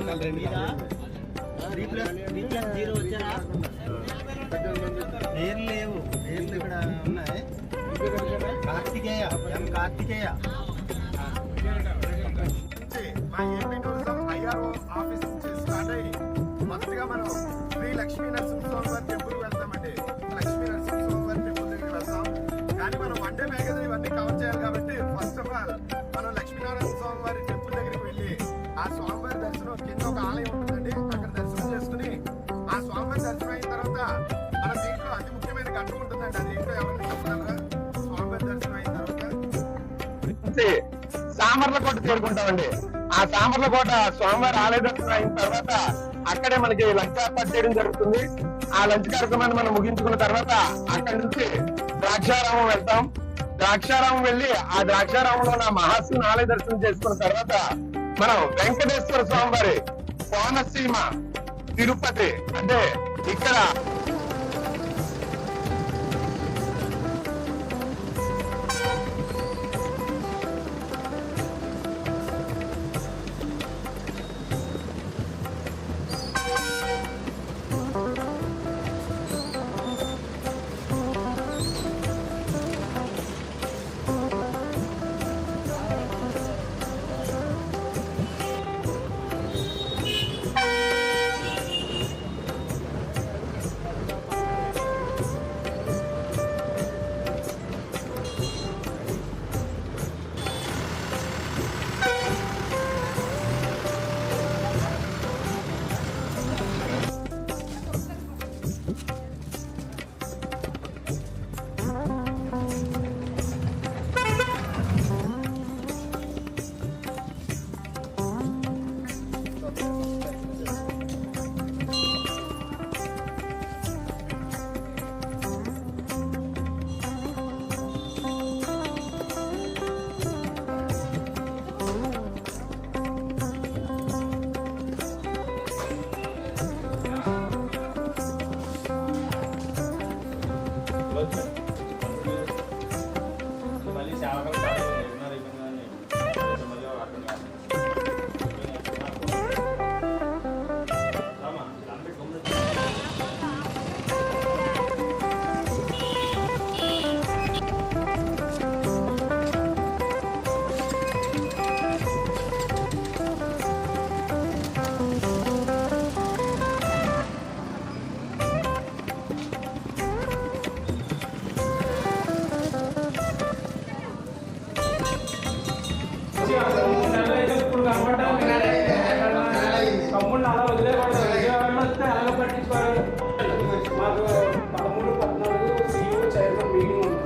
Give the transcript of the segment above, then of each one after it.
3+0 వచ్చారా? పేర్లు లేవు, పేర్లు ఇక్కడ ఉన్నాయి. కార్తికేయ, ఎం కార్తికేయ. మా ఏపీ టూరిజం ఐఆర్ఓ ఆఫీస్ నుంచి స్టార్ట్ అయ్యి మొదటిగా మనం శ్రీ లక్ష్మీ నరసింహస్వామి వారి టెంపుల్కి వెళ్తామండి. లక్ష్మీ నరసింహస్వామి వారి టెంపుల్ దగ్గరికి వెళ్తాం. కానీ మనం వన్ డే మ్యాగజైన్ ఇవన్నీ కవర్ చేయాలి కాబట్టి ఫస్ట్ ఆఫ్ ఆల్ మనం లక్ష్మీనారాయణ స్వామి వారి టెంపుల్ దగ్గరికి వెళ్ళి ఆ స్వామివారి దర్శనం కింద ఒక ఆలయం ఉంటుందండి, అక్కడ దర్శనం చేసుకుని ఆ స్వామివారి దర్శనం అయిన తర్వాత మన దీంట్లో అతి ముఖ్యమైన ఘట్టం ఉంటుందండి. అది ఏంటో ఎవరిని చెప్పగలరా? స్వామివారి దర్శనం అయిన తర్వాత సామర్లకోట చేరుకుంటామండి. ఆ సామర్లకోట స్వామివారి ఆలయ దర్శనం అయిన తర్వాత అక్కడే మనకి లంచ్ ఏర్పాటు చేయడం జరుగుతుంది. ఆ లంచ్ కార్యక్రమాన్ని మనం ముగించుకున్న తర్వాత అక్కడి నుంచి ద్రాక్షారామం వెళ్తాం. ద్రాక్షారామం వెళ్ళి ఆ ద్రాక్షారామంలో ఉన్న మహాశివుని ఆలయ దర్శనం చేసుకున్న తర్వాత మనం వెంకటేశ్వర స్వామి వారి కోనసీమ తిరుపతి అంటే ఇక్కడ కమ్ముళ్ళు అలా వదిలేవాడు. విజయవాడలో వస్తే అలాగ పట్టించుకోవాలి. మాకు 13-14 CEO చైర్మన్ మీటింగ్ ఉంది.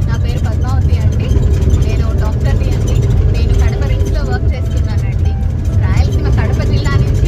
నా పేరు పద్మావతి అండి. నేను డాక్టర్ని అండి. నేను కడప రిమ్స్లో వర్క్ చేస్తున్నానండి. రాయలసీమ కడప జిల్లా నుంచి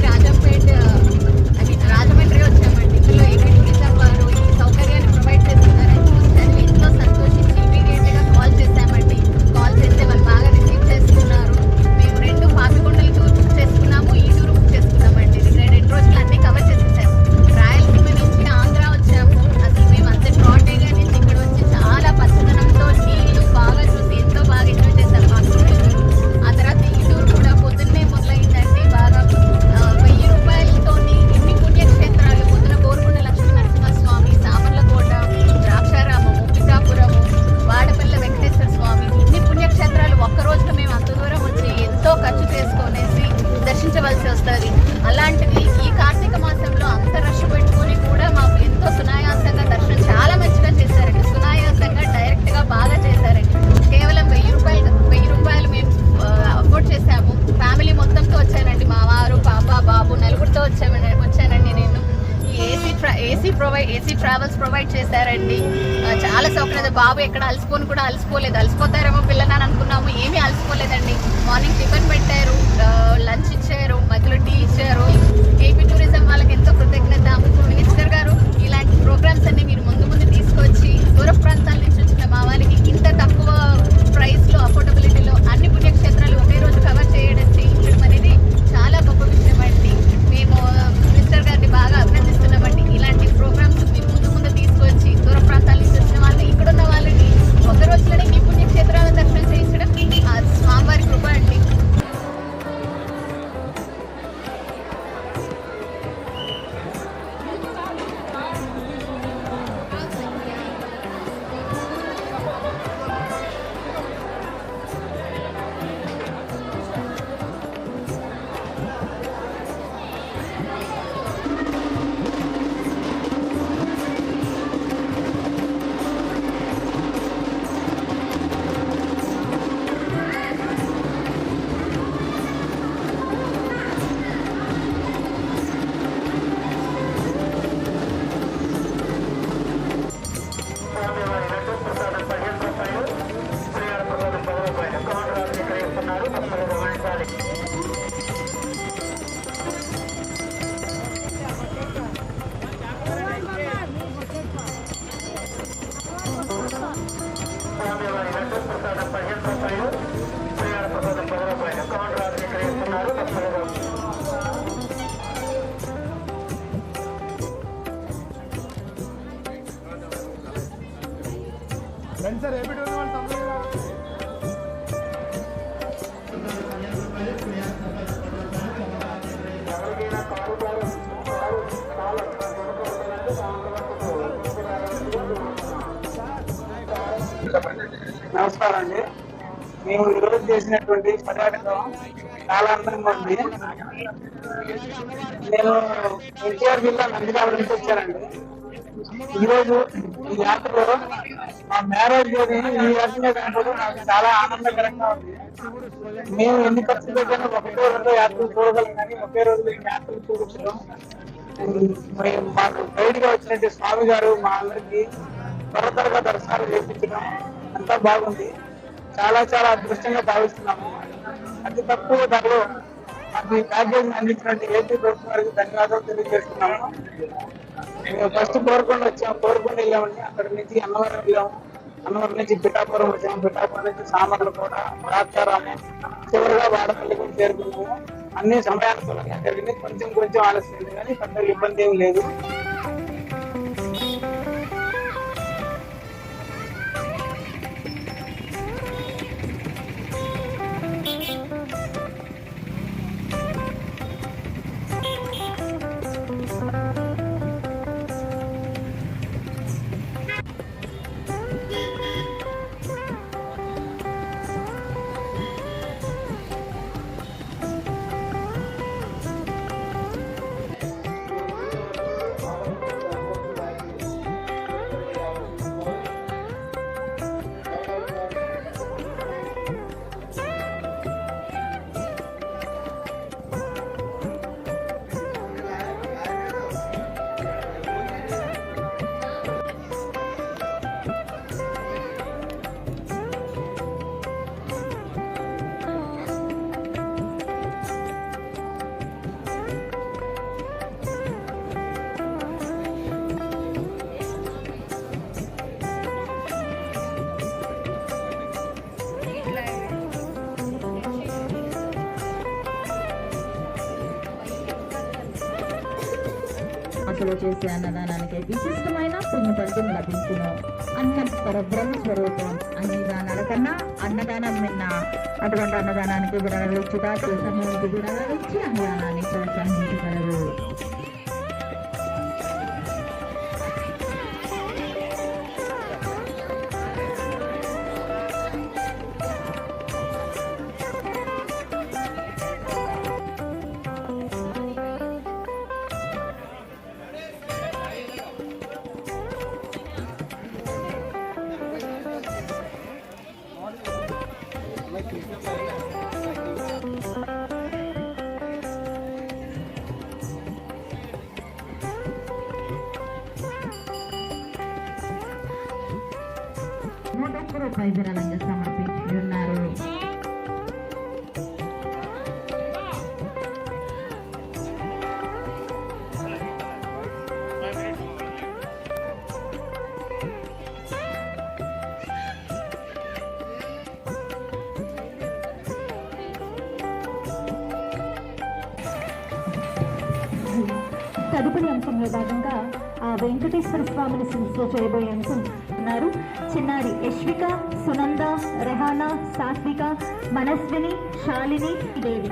రాజమండ్రి వచ్చామండి. ఇందులో ఏపీ టూరిజం వారు ఈ సౌకర్యాన్ని ప్రొవైడ్ చేస్తున్నారని చూసి ఎంతో సంతోషించి ఇమీడియట్గా కాల్ చేశామండి. కాల్ చేస్తే వాళ్ళు బాగా రిసీవ్ చేసుకున్నారు. మేము 2 పాపికొండలు టూర్ బుక్ చేసుకున్నాము, ఈ టూర్ బుక్ చేసుకున్నామండి. 2 రోజులు అన్నీ కవర్ చేసేసాము. రాయలసీమ నుంచి ఆంధ్ర వచ్చాము. అసలు మేము అంత షార్ట్ ఏరియా నుంచి ఇక్కడ వచ్చి చాలా పచ్చదనంతో నీళ్లు బాగా చూసి ఎంతో బాగా ఎంజాయ్ చేశారు మా స్టూడెంట్స్. ఆ తర్వాత ఈ టూర్ కూడా పొద్దున్నే మొదలైందండి. బాగా 1000 రూపాయలతో ఇన్ని పుణ్యక్షేత్రాలు పొద్దున కోరుకొండ లక్ష్మీ నరసింహస్వామి, సామర్లకోట, ద్రాక్షారామము, పిఠాపురము, వాడపల్లి వెంకటేశ్వర స్వామి, ఇన్ని పుణ్యక్షేత్రాలు ఒక్క రోజులో మేము అంత దూరం వచ్చి ఎంతో ఖర్చు చేసుకునేసి దర్శించవలసి వస్తుంది. అలాంటిది ఈ కార్తీక మాసంలో అంత రష్ పెట్టుకొని కూడా మాకు ఎంతో సునాయాసంగా దర్శనం చాలా మంచిగా చేశారండి. సునాయాసంగా డైరెక్ట్గా బాగా చేశారండి. కేవలం 1000 రూపాయలు మేము అఫోర్డ్ చేశాము. ఫ్యామిలీ మొత్తంతో వచ్చానండి. మా వారు, పాప, బాబు నలుగురితో వచ్చానండి నేను. ఈ ఏసీ ట్రావెల్స్ ప్రొవైడ్ చేశారండి. చాలా సౌకర్యం. బాబు ఎక్కడ అలసిపోలేదు. అలసిపోతారేమో పిల్లలని అనుకున్నాము, ఏమీ అలసిపోలేదండి. మార్నింగ్ టిఫిన్ పెట్టారు, లంచ్ ఇచ్చారు, మధ్యలో టీ ఇచ్చారు. ఏపీ టూరిజం వాళ్ళకి ఎంతో కృతజ్ఞత. మినిస్టర్ గారు ఇలాంటి ప్రోగ్రామ్స్ అన్ని మీరు ముందు తీసుకొచ్చి దూర ప్రాంతాల నుంచి వచ్చిన మా వారికి ఇంత తక్కువ ప్రైస్లో అఫోర్డబిలిటీలో అన్ని పుణ్యక్షేత్రాలు ఒకే రోజు కవర్ చేయడం అనేది నమస్కారం అండి. మేము ఈరోజు చేసినటువంటి పర్యాటకం చాలా అందంగా ఉంది. నేను ఎన్టీఆర్ జిల్లా నందిగామ నుంచి వచ్చానండి. ఈరోజు ఈ యాత్రలో మా మ్యారేజ్ ఈ రకంగా కనపడడం నాకు చాలా ఆనందకరంగా ఉంది. మేము ఎన్ని ఖర్చు పెట్టినా ఒకటే రోజు యాత్రలు చూడగలం, కానీ ఒకే రోజు యాత్రలు చూపించడం మాకు బయటగా వచ్చినట్టు స్వామి గారు మా అందరికి త్వరగా దర్శనాలు చేయించడం అంతా బాగుంది. చాలా చాలా అదృష్టంగా భావిస్తున్నాము. అతి తక్కువ ధరలో మాకు ఈ ప్యాకేజ్ అందించినట్టు ఏపీ ప్రభుత్వం వారికి ధన్యవాదాలు తెలియజేస్తున్నాము. మేము ఫస్ట్ కోరుకొండ వచ్చాము, కోరుకొండ వెళ్ళామండి. అక్కడి నుంచి అన్నవరం వెళ్ళాము, అన్నవరం నుంచి పిఠాపురం వచ్చాము, పిఠాపురం నుంచి సామర్లకోట, రాక్షారామం, చివరిగా వాడపల్లి కూడా చేరుకున్నాము. అన్ని సమయానుకూలంగా జరిగింది. కొంచెం ఆలస్యమైంది, కానీ పెద్ద ఇబ్బంది ఏమి లేదు. అసలు చేసే అన్నదానానికి విశిష్టమైన పుణ్య ఫలితం లభించును. అన్నం పరబ్రహ్మ స్వరూపం. అన్ని దానాల కన్నా అన్నదానం విన్న. అటువంటి అన్నదానానికి విరాళాలు ఇచ్చుట, సమయానికి విరాళాలు ఇచ్చి అన్నదానాన్ని ప్రోత్సహించగలరు. రూపాయి విరాళంగా సమర్పించి ఉన్నారు. తదుపరి అంశంలో భాగంగా వెంకటేశ్వర స్వామిని శిరస్సులో చేయబోయే అంశం ఉన్నారు. చిన్నారి యశ్విక, సునంద, రెహానా, సాత్విక, మనస్విని, శాలిని, దేవి.